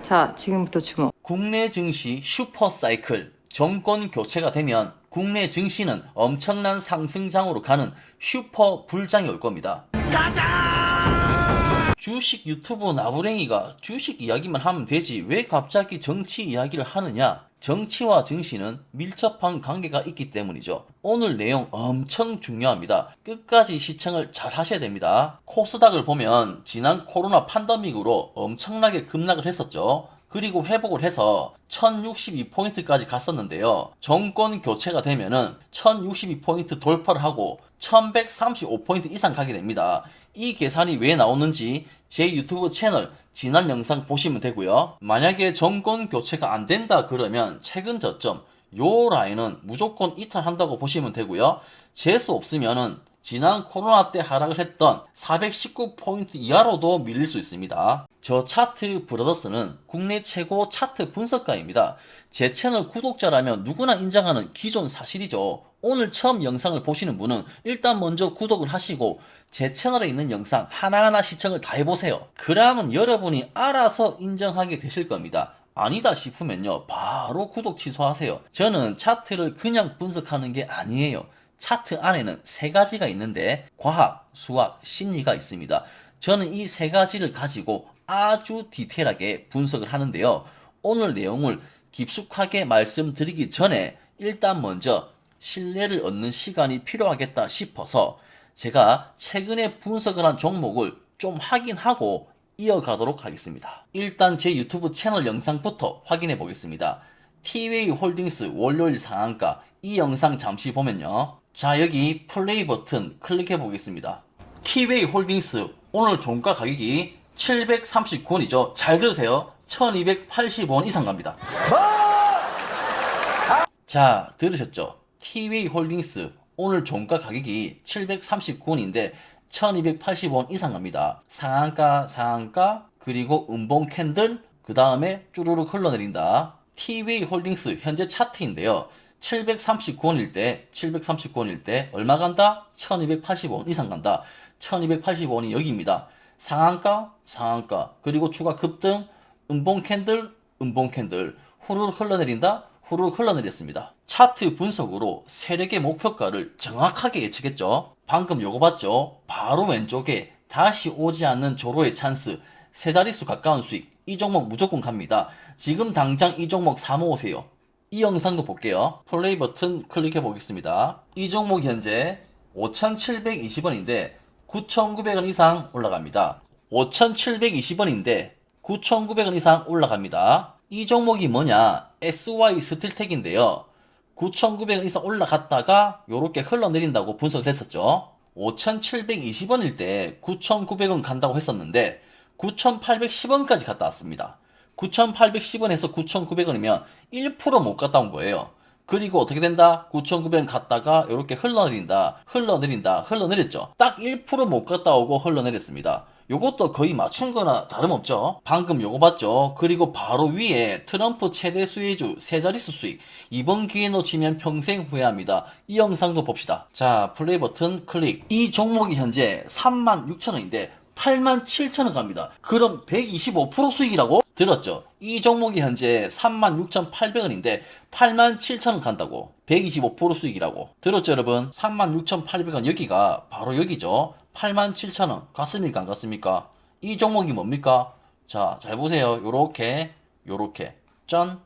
자, 지금부터 주목. 국내 증시 슈퍼사이클 정권 교체가 되면 국내 증시는 엄청난 상승장으로 가는 슈퍼 불장이 올 겁니다. 주식 유튜버 나부랭이가 주식 이야기만 하면 되지 왜 갑자기 정치 이야기를 하느냐? 정치와 증시는 밀접한 관계가 있기 때문이죠. 오늘 내용 엄청 중요합니다. 끝까지 시청을 잘 하셔야 됩니다. 코스닥을 보면 지난 코로나 팬데믹으로 엄청나게 급락을 했었죠. 그리고 회복을 해서 1062포인트까지 갔었는데요. 정권 교체가 되면은 1062포인트 돌파를 하고 1135포인트 이상 가게 됩니다. 이 계산이 왜 나오는지 제 유튜브 채널 지난 영상 보시면 되고요. 만약에 정권 교체가 안 된다 그러면 최근 저점 요 라인은 무조건 이탈한다고 보시면 되고요. 재수 없으면은 지난 코로나 때 하락을 했던 419포인트 이하로도 밀릴 수 있습니다. 저 차트 브라더스는 국내 최고 차트 분석가입니다. 제 채널 구독자라면 누구나 인정하는 기존 사실이죠. 오늘 처음 영상을 보시는 분은 일단 먼저 구독을 하시고 제 채널에 있는 영상 하나하나 시청을 다 해보세요. 그러면 여러분이 알아서 인정하게 되실 겁니다. 아니다 싶으면요 바로 구독 취소하세요. 저는 차트를 그냥 분석하는 게 아니에요. 차트 안에는 세 가지가 있는데 과학, 수학, 심리가 있습니다. 저는 이 세 가지를 가지고 아주 디테일하게 분석을 하는데요. 오늘 내용을 깊숙하게 말씀드리기 전에 일단 먼저 신뢰를 얻는 시간이 필요하겠다 싶어서 제가 최근에 분석을 한 종목을 좀 확인하고 이어가도록 하겠습니다. 일단 제 유튜브 채널 영상부터 확인해 보겠습니다. 티웨이 홀딩스 월요일 상한가 이 영상 잠시 보면요. 자, 여기 플레이 버튼 클릭해 보겠습니다. 티웨이 홀딩스 오늘 종가 가격이 739원이죠. 잘 들으세요. 1280원 이상 갑니다. 자, 들으셨죠? 티웨이 홀딩스 오늘 종가 가격이 739원인데 1280원 이상 갑니다. 상한가 그리고 음봉 캔들 그 다음에 쭈루룩 흘러내린다. 티웨이 홀딩스 현재 차트인데요. 739원일 때 얼마 간다? 1280원 이상 간다. 1280원이 여기입니다. 상한가 그리고 추가 급등 음봉 캔들 후루룩 흘러내린다. 후루룩 흘러내렸습니다. 차트 분석으로 세력의 목표가를 정확하게 예측했죠. 방금 요거 봤죠? 바로 왼쪽에 다시 오지 않는 조로의 찬스 세 자릿수 가까운 수익 이 종목 무조건 갑니다. 지금 당장 이 종목 사모으세요. 이 영상도 볼게요. 플레이 버튼 클릭해 보겠습니다. 이 종목 현재 5,720원인데 9,900원 이상 올라갑니다. 5,720원인데 9,900원 이상 올라갑니다. 이 종목이 뭐냐? SY 스틸텍인데요. 9,900원 이상 올라갔다가 요렇게 흘러내린다고 분석을 했었죠. 5,720원일 때 9,900원 간다고 했었는데 9,810원까지 갔다 왔습니다. 9,810원에서 9,900원이면 1% 못 갔다 온 거예요. 그리고 어떻게 된다? 9,900원 갔다가 이렇게 흘러내렸죠. 딱 1% 못 갔다 오고 흘러내렸습니다. 요것도 거의 맞춘 거나 다름없죠. 방금 요거 봤죠? 그리고 바로 위에 트럼프 최대 수혜주 세 자릿수 수익 이번 기회 놓치면 평생 후회합니다. 이 영상도 봅시다. 자, 플레이 버튼 클릭. 이 종목이 현재 36,000원인데 87,000원 갑니다. 그럼 125% 수익이라고? 들었죠? 이 종목이 현재 36,800원인데 87,000원 간다고. 125% 수익이라고. 들었죠, 여러분? 36,800원 여기가 바로 여기죠. 87,000원 갔습니까? 안 갔습니까? 이 종목이 뭡니까? 자, 잘 보세요. 요렇게 짠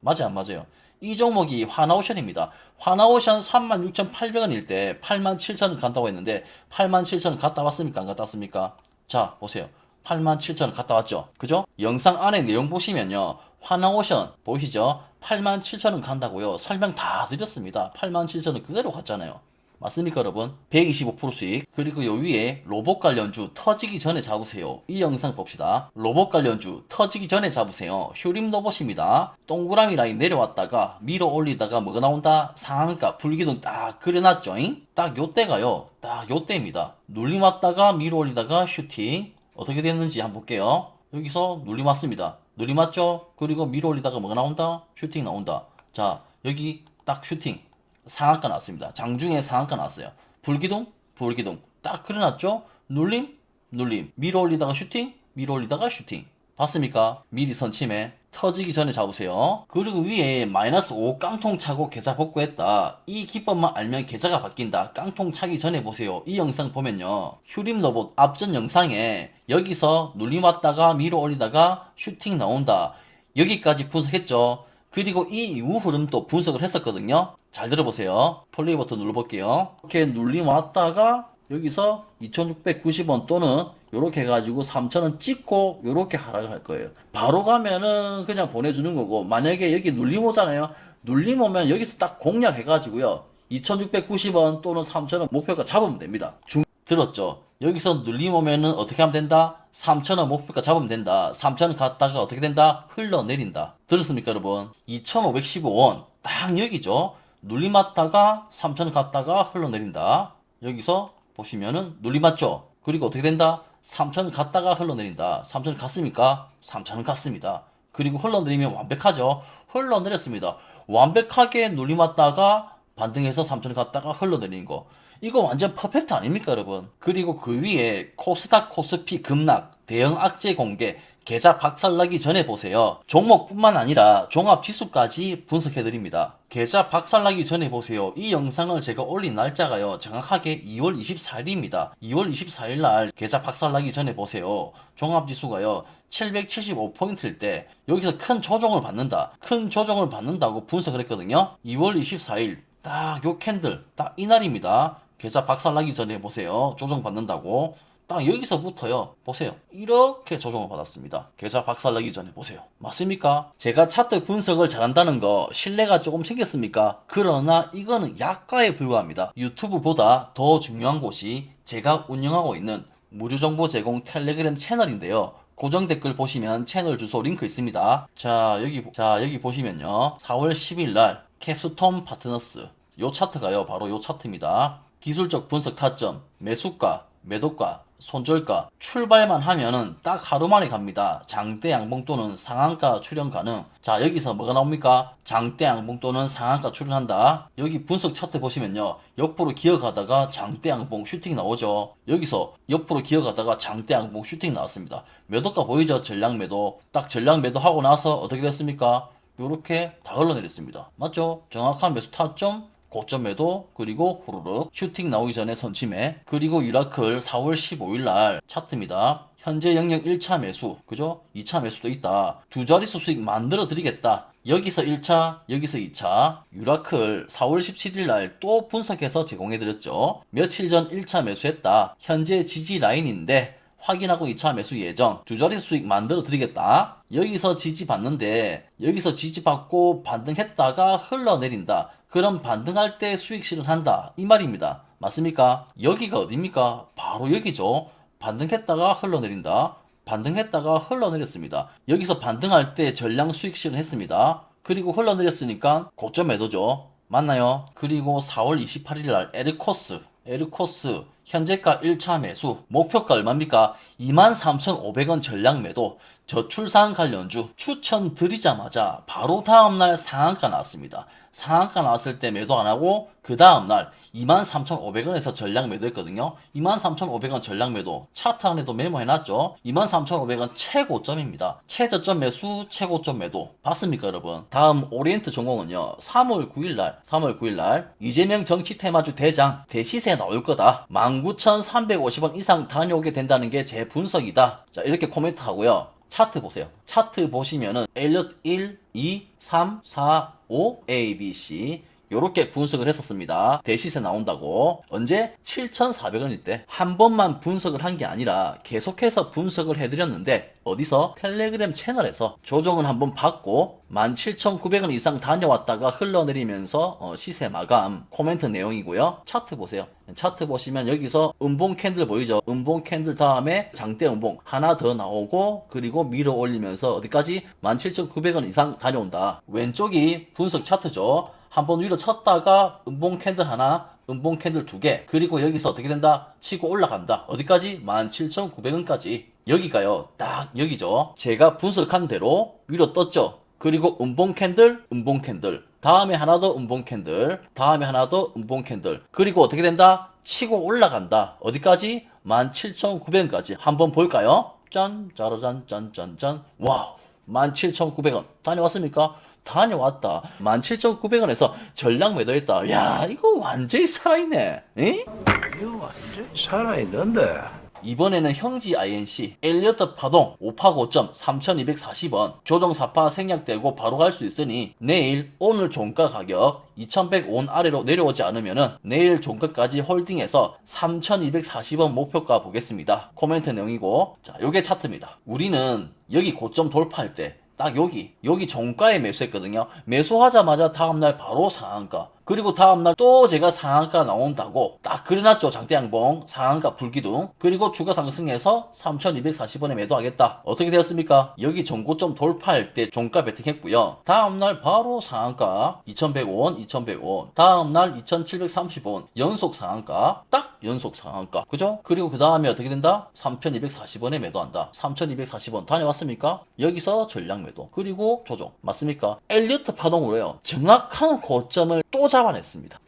맞아요, 안 맞아요? 이 종목이 화나오션입니다. 화나오션 36,800원일 때 87,000원 간다고 했는데 87,000원 갔다 왔습니까? 안 갔다 왔습니까? 자, 보세요. 87,000원 갔다 왔죠? 그죠? 영상 안에 내용 보시면요. 화나오션 보이시죠? 87,000원 간다고요. 설명 다 드렸습니다. 87,000원 그대로 갔잖아요. 맞습니까, 여러분? 125% 수익. 그리고 요 위에 로봇 관련주 터지기 전에 잡으세요. 이 영상 봅시다. 로봇 관련주 터지기 전에 잡으세요. 휴림 로봇입니다. 동그라미 라인 내려왔다가 밀어 올리다가 뭐가 나온다? 상한가 불기둥 딱 그려놨죠? 딱 요때가요. 딱 요때입니다. 눌림 왔다가 밀어 올리다가 슈팅. 어떻게 됐는지 한번 볼게요. 여기서 눌림 왔습니다. 눌림 왔죠? 그리고 밀어 올리다가 뭐가 나온다? 슈팅 나온다. 자, 여기 딱 슈팅. 상한가 나왔습니다. 장중에 상한가 나왔어요. 불기둥 딱 그려놨죠? 눌림 밀어 올리다가 슈팅 봤습니까? 미리 선침해. 터지기 전에 잡으세요. 그리고 위에 마이너스 5 깡통 차고 계좌 복구했다. 이 기법만 알면 계좌가 바뀐다. 깡통 차기 전에 보세요. 이 영상 보면요. 휴림 로봇 앞전 영상에 여기서 눌림 왔다가 밀어 올리다가 슈팅 나온다. 여기까지 분석했죠. 그리고 이 이후 흐름도 분석을 했었거든요. 잘 들어보세요. 플레이 버튼 눌러볼게요. 이렇게 눌림 왔다가 여기서 2690원 또는 요렇게 해가지고 3000원 찍고 요렇게 하락을 할 거예요. 바로 가면은 그냥 보내주는 거고, 만약에 여기 눌림 오잖아요. 눌림 오면 여기서 딱 공략 해가지고요 2690원 또는 3000원 목표가 잡으면 됩니다. 들었죠? 여기서 눌림 오면은 어떻게 하면 된다? 3,000원 목표가 잡으면 된다. 3,000원 갔다가 어떻게 된다? 흘러내린다. 들었습니까, 여러분? 2,515원. 딱 여기죠? 눌림 왔다가 3,000원 갔다가 흘러내린다. 여기서 보시면은 눌림 왔죠? 그리고 어떻게 된다? 3,000원 갔다가 흘러내린다. 3,000원 갔습니까? 3,000원 갔습니다. 그리고 흘러내리면 완벽하죠? 흘러내렸습니다. 완벽하게 눌림 왔다가 반등해서 3,000원 갔다가 흘러내리는 거. 이거 완전 퍼펙트 아닙니까, 여러분? 그리고 그 위에 코스닥 코스피 급락, 대형 악재 공개, 계좌 박살나기 전에 보세요. 종목뿐만 아니라 종합지수까지 분석해드립니다. 계좌 박살나기 전에 보세요. 이 영상을 제가 올린 날짜가요. 정확하게 2월 24일입니다. 2월 24일 날 계좌 박살나기 전에 보세요. 종합지수가요. 775포인트일 때 여기서 큰 조정을 받는다. 큰 조정을 받는다고 분석을 했거든요. 2월 24일 딱 요 캔들 딱 이날입니다. 계좌 박살나기 전에 보세요. 조정 받는다고. 딱 여기서부터요. 보세요. 이렇게 조정을 받았습니다. 계좌 박살나기 전에 보세요. 맞습니까? 제가 차트 분석을 잘한다는 거 신뢰가 조금 생겼습니까? 그러나 이거는 약가에 불과합니다. 유튜브보다 더 중요한 곳이 제가 운영하고 있는 무료 정보 제공 텔레그램 채널인데요. 고정 댓글 보시면 채널 주소 링크 있습니다. 자, 여기 보시면요. 4월 10일 날 캡스톤 파트너스 요 차트가요. 바로 요 차트입니다. 기술적 분석 타점, 매수가, 매도가, 손절가 출발만 하면은 딱 하루 만에 갑니다. 장대 양봉 또는 상한가 출현 가능. 자, 여기서 뭐가 나옵니까? 장대 양봉 또는 상한가 출현한다. 여기 분석 차트 보시면요. 옆으로 기어가다가 장대 양봉 슈팅 나오죠. 여기서 옆으로 기어가다가 장대 양봉 슈팅 나왔습니다. 매도가 보이죠? 전량 매도. 딱 전량 매도 하고 나서 어떻게 됐습니까? 요렇게 다 흘러내렸습니다. 맞죠? 정확한 매수 타점, 고점 매도, 그리고 후루룩 슈팅 나오기 전에 선침해. 그리고 유라클 4월 15일 날 차트입니다. 현재 영역 1차 매수, 그죠? 2차 매수도 있다. 두 자릿수 수익 만들어 드리겠다. 여기서 1차, 여기서 2차. 유라클 4월 17일 날 또 분석해서 제공해 드렸죠. 며칠 전 1차 매수했다. 현재 지지 라인인데 확인하고 2차 매수 예정. 두 자릿수 수익 만들어 드리겠다. 여기서 지지 받는데 여기서 지지 받고 반등했다가 흘러내린다. 그럼 반등할 때 수익 실현한다. 이 말입니다. 맞습니까? 여기가 어딥니까? 바로 여기죠. 반등했다가 흘러내린다. 반등했다가 흘러내렸습니다. 여기서 반등할 때 전량 수익 실현했습니다. 그리고 흘러내렸으니까 고점 매도죠. 맞나요? 그리고 4월 28일 날 에르코스 현재가 1차 매수, 목표가 얼마입니까? 23,500원 전량 매도, 저출산 관련주 추천드리자마자 바로 다음날 상한가 나왔습니다. 상한가 나왔을 때 매도 안하고 그 다음날 23,500원에서 전량 매도했거든요. 23,500원 전량 매도 차트 안에도 메모해놨죠. 23,500원 최고점입니다. 최저점 매수, 최고점 매도 봤습니까, 여러분? 다음 오리엔트 전공은요. 3월 9일날 이재명 정치 테마주 대장 대시세 나올 거다. 19,350원 이상 다녀오게 된다는 게 제 분석이다. 자, 이렇게 코멘트 하고요. 차트 보세요. 차트 보시면은 엘리엇 1, 2, 3, 4, 5, A, B, C 요렇게 분석을 했었습니다. 대시세 나온다고. 언제? 7,400원일 때 한 번만 분석을 한 게 아니라 계속해서 분석을 해드렸는데 어디서? 텔레그램 채널에서 조정은 한번 받고 17,900원 이상 다녀왔다가 흘러내리면서 시세 마감 코멘트 내용이고요. 차트 보세요. 차트 보시면 여기서 음봉 캔들 보이죠? 음봉 캔들 다음에 장대 음봉 하나 더 나오고 그리고 밀어 올리면서 어디까지? 17,900원 이상 다녀온다. 왼쪽이 분석 차트죠. 한번 위로 쳤다가 음봉 캔들 하나, 음봉 캔들 두 개, 그리고 여기서 어떻게 된다? 치고 올라간다. 어디까지? 17,900원까지. 여기가요. 딱 여기죠. 제가 분석한 대로 위로 떴죠. 그리고 음봉 캔들, 음봉 캔들. 다음에 하나 더 음봉 캔들. 다음에 하나 더 음봉 캔들. 그리고 어떻게 된다? 치고 올라간다. 어디까지? 17,900원까지. 한번 볼까요? 짠, 짜라잔, 짠짠짠. 와우, 17,900원. 다녀왔습니까? 다녀왔다. 17,900원에서 전량 매도했다. 야, 이거 완전히 살아있네. 에? 이거 완전히 살아있는데. 이번에는 형지 INC 엘리어트 파동 5파 고점 3240원 조정 4파 생략되고 바로 갈 수 있으니 내일 오늘 종가 가격 2100원 아래로 내려오지 않으면은 내일 종가까지 홀딩해서 3240원 목표가 보겠습니다. 코멘트 내용이고, 자, 요게 차트입니다. 우리는 여기 고점 돌파할 때 딱 여기 종가에 매수했거든요. 매수하자마자 다음날 바로 상한가, 그리고 다음날 또 제가 상한가 나온다고 딱 그려놨죠. 장대양봉 상한가 불기둥. 그리고 주가 상승해서 3240원에 매도하겠다. 어떻게 되었습니까? 여기 전고점 돌파할 때 종가 베팅했고요. 다음날 바로 상한가 2100원 2100원, 다음날 2730원 연속 상한가, 딱 연속 상한가, 그죠? 그리고 그 다음에 어떻게 된다? 3240원에 매도한다. 3240원 다녀왔습니까? 여기서 전량 매도, 그리고 조정. 맞습니까? 엘리어트 파동으로 해요. 정확한 고점을 또 잡아냈습니다.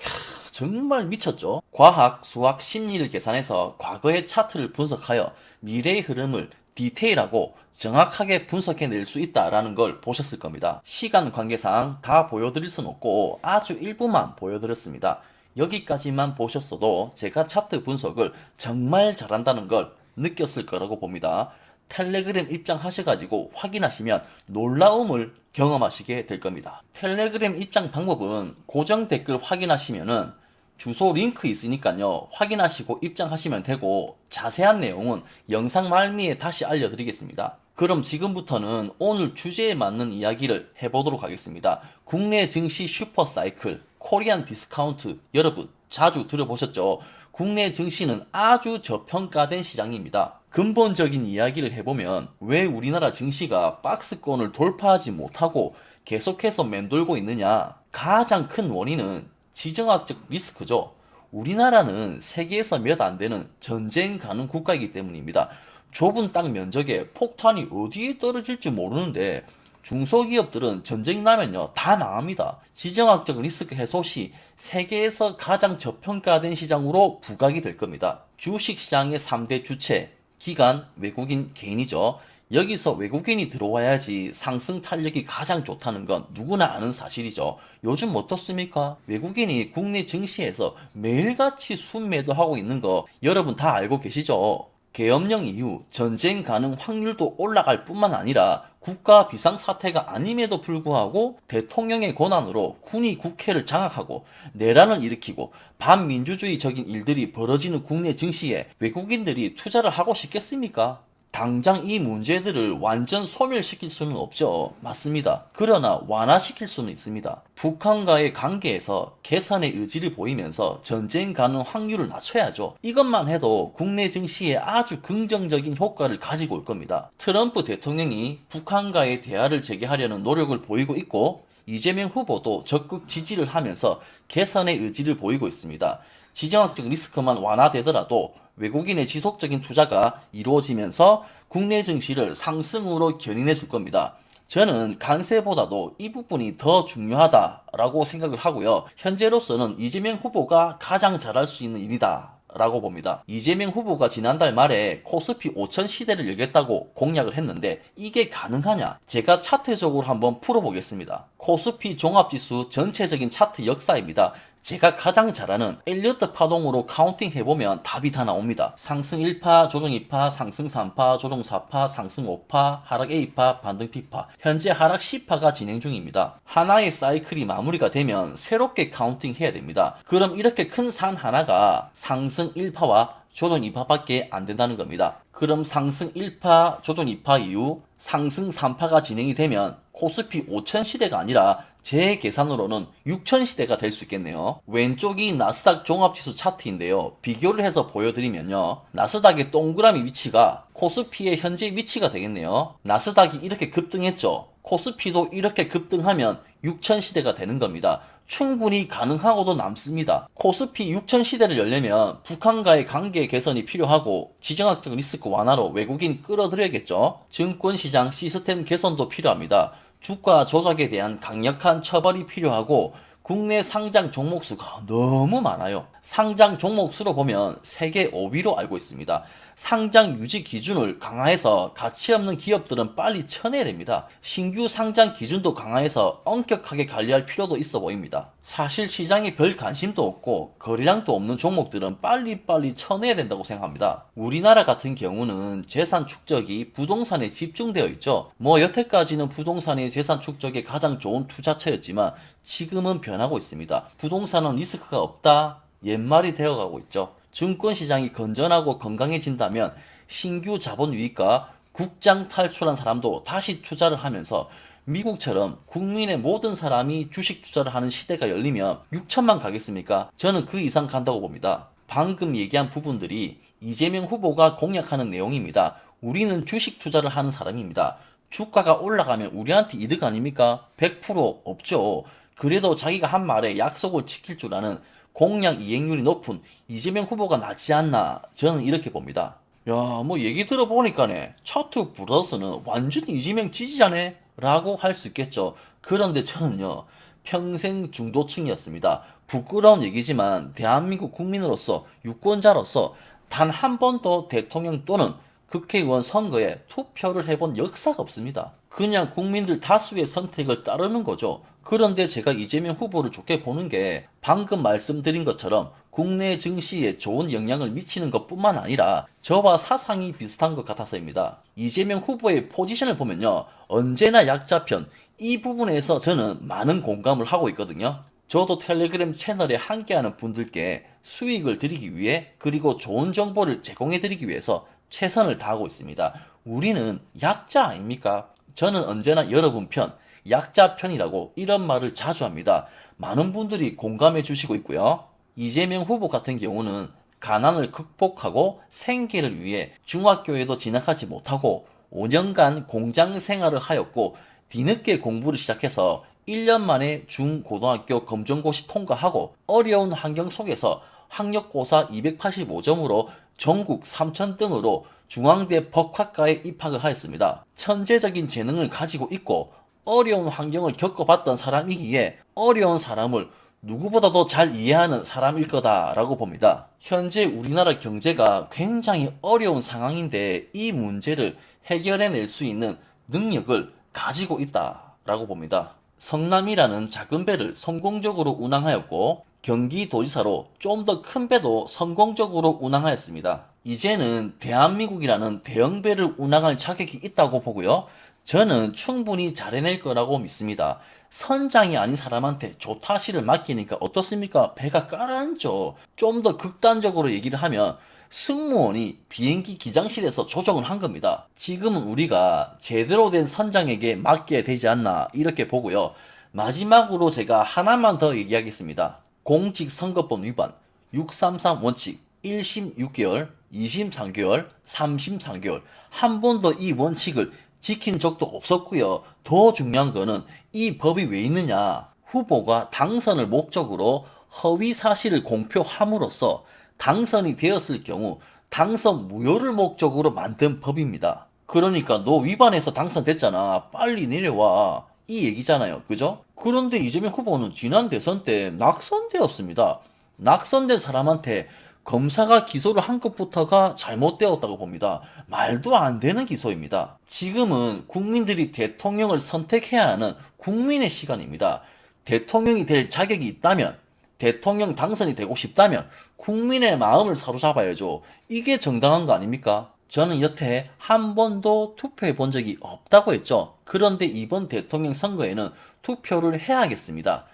정말 미쳤죠? 과학, 수학, 심리를 계산해서 과거의 차트를 분석하여 미래의 흐름을 디테일하고 정확하게 분석해낼 수 있다라는 걸 보셨을 겁니다. 시간 관계상 다 보여드릴 순 없고 아주 일부만 보여드렸습니다. 여기까지만 보셨어도 제가 차트 분석을 정말 잘한다는 걸 느꼈을 거라고 봅니다. 텔레그램 입장하셔가지고 확인하시면 놀라움을 경험하시게 될 겁니다. 텔레그램 입장 방법은 고정 댓글 확인하시면은 주소 링크 있으니까요. 확인하시고 입장하시면 되고, 자세한 내용은 영상 말미에 다시 알려드리겠습니다. 그럼 지금부터는 오늘 주제에 맞는 이야기를 해보도록 하겠습니다. 국내 증시 슈퍼사이클, 코리안 디스카운트, 여러분 자주 들어보셨죠? 국내 증시는 아주 저평가된 시장입니다. 근본적인 이야기를 해보면 왜 우리나라 증시가 박스권을 돌파하지 못하고 계속해서 맴돌고 있느냐? 가장 큰 원인은 지정학적 리스크죠. 우리나라는 세계에서 몇 안 되는 전쟁 가능 국가이기 때문입니다. 좁은 땅 면적에 폭탄이 어디에 떨어질지 모르는데 중소기업들은 전쟁 나면요 다 망합니다. 지정학적 리스크 해소 시 세계에서 가장 저평가된 시장으로 부각이 될 겁니다. 주식시장의 3대 주체, 기관, 외국인, 개인이죠. 여기서 외국인이 들어와야지 상승 탄력이 가장 좋다는 건 누구나 아는 사실이죠. 요즘 어떻습니까? 외국인이 국내 증시에서 매일같이 순매도하고 있는 거 여러분 다 알고 계시죠? 계엄령 이후 전쟁 가능 확률도 올라갈 뿐만 아니라 국가 비상사태가 아님에도 불구하고 대통령의 권한으로 군이 국회를 장악하고 내란을 일으키고 반민주주의적인 일들이 벌어지는 국내 증시에 외국인들이 투자를 하고 싶겠습니까? 당장 이 문제들을 완전 소멸시킬 수는 없죠. 맞습니다. 그러나 완화시킬 수는 있습니다. 북한과의 관계에서 개선의 의지를 보이면서 전쟁 가능 확률을 낮춰야죠. 이것만 해도 국내 증시에 아주 긍정적인 효과를 가지고 올 겁니다. 트럼프 대통령이 북한과의 대화를 재개하려는 노력을 보이고 있고, 이재명 후보도 적극 지지를 하면서 개선의 의지를 보이고 있습니다. 지정학적 리스크만 완화되더라도 외국인의 지속적인 투자가 이루어지면서 국내 증시를 상승으로 견인해 줄 겁니다. 저는 관세보다도 이 부분이 더 중요하다라고 생각을 하고요. 현재로서는 이재명 후보가 가장 잘할 수 있는 일이다 라고 봅니다. 이재명 후보가 지난달 말에 코스피 5000 시대를 열겠다고 공약을 했는데 이게 가능하냐? 제가 차트적으로 한번 풀어보겠습니다. 코스피 종합지수 전체적인 차트 역사입니다. 제가 가장 잘 아는 엘리어트 파동으로 카운팅 해보면 답이 다 나옵니다. 상승 1파, 조정 2파, 상승 3파, 조정 4파, 상승 5파, 하락 A파, 반등 B파. 현재 하락 C파가 진행 중입니다. 하나의 사이클이 마무리가 되면 새롭게 카운팅 해야 됩니다. 그럼 이렇게 큰 산 하나가 상승 1파와 조정 2파밖에 안 된다는 겁니다. 그럼 상승 1파, 조정 2파 이후 상승 3파가 진행이 되면 코스피 5000 시대가 아니라 제 계산으로는 6000 시대가 될 수 있겠네요. 왼쪽이 나스닥 종합지수 차트인데요. 비교를 해서 보여드리면요. 나스닥의 동그라미 위치가 코스피의 현재 위치가 되겠네요. 나스닥이 이렇게 급등했죠. 코스피도 이렇게 급등하면 6000 시대가 되는 겁니다. 충분히 가능하고도 남습니다. 코스피 6000 시대를 열려면 북한과의 관계 개선이 필요하고 지정학적 리스크 완화로 외국인 끌어들여야겠죠. 증권시장 시스템 개선도 필요합니다. 주가 조작에 대한 강력한 처벌이 필요하고 국내 상장 종목 수가 너무 많아요. 상장 종목 수로 보면 세계 5위로 알고 있습니다. 상장 유지 기준을 강화해서 가치 없는 기업들은 빨리 쳐내야 됩니다. 신규 상장 기준도 강화해서 엄격하게 관리할 필요도 있어 보입니다. 사실 시장에 별 관심도 없고 거래량도 없는 종목들은 빨리빨리 쳐내야 된다고 생각합니다. 우리나라 같은 경우는 재산 축적이 부동산에 집중되어 있죠. 여태까지는 부동산이 재산 축적에 가장 좋은 투자처였지만 지금은 변하고 있습니다. 부동산은 리스크가 없다? 옛말이 되어가고 있죠. 증권시장이 건전하고 건강해진다면 신규 자본 유입과 국장 탈출한 사람도 다시 투자를 하면서 미국처럼 국민의 모든 사람이 주식 투자를 하는 시대가 열리면 6천만 가겠습니까? 저는 그 이상 간다고 봅니다. 방금 얘기한 부분들이 이재명 후보가 공약하는 내용입니다. 우리는 주식 투자를 하는 사람입니다. 주가가 올라가면 우리한테 이득 아닙니까? 100% 없죠. 그래도 자기가 한 말에 약속을 지킬 줄 아는 공약 이행률이 높은 이재명 후보가 낫지 않나, 저는 이렇게 봅니다. 야, 얘기 들어보니까네 차트 브라더스는 완전히 이재명 지지자네 라고 할 수 있겠죠. 그런데 저는요, 평생 중도층이었습니다. 부끄러운 얘기지만 대한민국 국민으로서, 유권자로서 단 한 번도 대통령 또는 국회의원 선거에 투표를 해본 역사가 없습니다. 그냥 국민들 다수의 선택을 따르는 거죠. 그런데 제가 이재명 후보를 좋게 보는 게 방금 말씀드린 것처럼 국내 증시에 좋은 영향을 미치는 것뿐만 아니라 저와 사상이 비슷한 것 같아서입니다. 이재명 후보의 포지션을 보면요, 언제나 약자편, 이 부분에서 저는 많은 공감을 하고 있거든요. 저도 텔레그램 채널에 함께하는 분들께 수익을 드리기 위해, 그리고 좋은 정보를 제공해 드리기 위해서 최선을 다하고 있습니다. 우리는 약자 아닙니까? 저는 언제나 여러분 편, 약자 편이라고 이런 말을 자주 합니다. 많은 분들이 공감해 주시고 있고요. 이재명 후보 같은 경우는 가난을 극복하고 생계를 위해 중학교에도 진학하지 못하고 5년간 공장 생활을 하였고 뒤늦게 공부를 시작해서 1년 만에 중고등학교 검정고시 통과하고 어려운 환경 속에서 학력고사 285점으로 전국 3천등으로 중앙대 법학과에 입학을 하였습니다. 천재적인 재능을 가지고 있고 어려운 환경을 겪어봤던 사람이기에 어려운 사람을 누구보다도 잘 이해하는 사람일 거다라고 봅니다. 현재 우리나라 경제가 굉장히 어려운 상황인데 이 문제를 해결해낼 수 있는 능력을 가지고 있다라고 봅니다. 성남이라는 작은 배를 성공적으로 운항하였고 경기도지사로 좀 더 큰 배도 성공적으로 운항하였습니다. 이제는 대한민국이라는 대형 배를 운항할 자격이 있다고 보고요. 저는 충분히 잘해낼 거라고 믿습니다. 선장이 아닌 사람한테 조타실을 맡기니까 어떻습니까? 배가 가라앉죠. 좀 더 극단적으로 얘기를 하면 승무원이 비행기 기장실에서 조정을 한 겁니다. 지금은 우리가 제대로 된 선장에게 맡겨야 되지 않나 이렇게 보고요. 마지막으로 제가 하나만 더 얘기하겠습니다. 공직선거법 위반 633 원칙 1심 6개월, 2심 3개월, 3심 3개월 한 번도 이 원칙을 지킨 적도 없었고요. 더 중요한 거는 이 법이 왜 있느냐. 후보가 당선을 목적으로 허위 사실을 공표함으로써 당선이 되었을 경우 당선 무효를 목적으로 만든 법입니다. 그러니까 너 위반해서 당선됐잖아. 빨리 내려와. 이 얘기잖아요. 그죠? 그런데 이재명 후보는 지난 대선 때 낙선되었습니다. 낙선된 사람한테 검사가 기소를 한 것부터가 잘못되었다고 봅니다. 말도 안 되는 기소입니다. 지금은 국민들이 대통령을 선택해야 하는 국민의 시간입니다. 대통령이 될 자격이 있다면, 대통령 당선이 되고 싶다면 국민의 마음을 사로잡아야죠. 이게 정당한 거 아닙니까? 저는 여태 한 번도 투표해 본 적이 없다고 했죠. 그런데 이번 대통령 선거에는 투표를 해야겠습니다.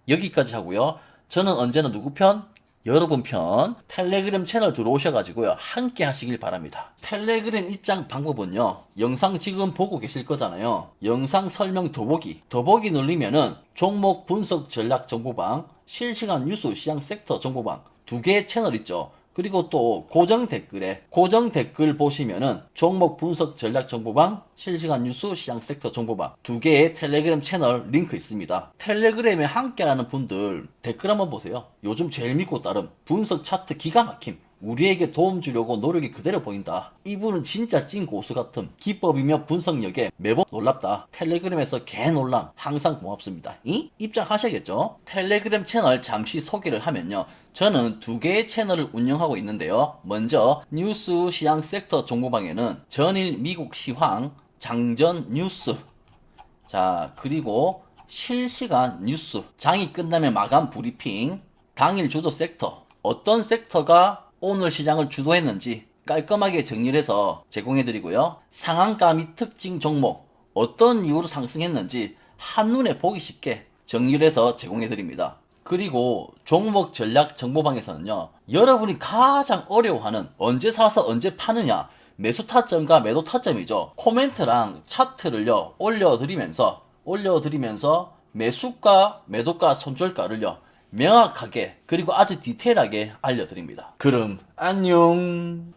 여기까지 하고요. 저는 언제나 누구 편? 여러분 편. 텔레그램 채널 들어오셔가지고요, 함께 하시길 바랍니다. 텔레그램 입장 방법은요, 영상 지금 보고 계실 거잖아요. 영상 설명 더보기 누르면은 종목 분석 전략 정보방, 실시간 뉴스 시장 섹터 정보방 두 개의 채널 있죠. 그리고 또 고정 댓글 보시면은 종목 분석 전략 정보방, 실시간 뉴스 시장 섹터 정보방 두 개의 텔레그램 채널 링크 있습니다. 텔레그램에 함께하는 분들 댓글 한번 보세요. 요즘 제일 믿고 따름 분석 차트 기가 막힘. 우리에게 도움 주려고 노력이 그대로 보인다. 이분은 진짜 찐 고수 같음. 기법이며 분석력에 매번 놀랍다. 텔레그램에서 개놀람 항상 고맙습니다. 입장하셔야겠죠? 텔레그램 채널 잠시 소개를 하면요, 저는 두 개의 채널을 운영하고 있는데요. 먼저 뉴스 시장 섹터 정보방에는 전일 미국 시황, 장전 뉴스, 자 그리고 실시간 뉴스, 장이 끝나면 마감 브리핑, 당일 주도 섹터, 어떤 섹터가 오늘 시장을 주도했는지 깔끔하게 정리를 해서 제공해드리고요. 상한가 및 특징 종목, 어떤 이유로 상승했는지 한눈에 보기 쉽게 정리를 해서 제공해드립니다. 그리고 종목 전략 정보방에서는요, 여러분이 가장 어려워하는 언제 사서 언제 파느냐, 매수 타점과 매도 타점이죠. 코멘트랑 차트를요 올려드리면서 매수가 매도가 손절가를요 명확하게 그리고 아주 디테일하게 알려드립니다. 그럼 안녕.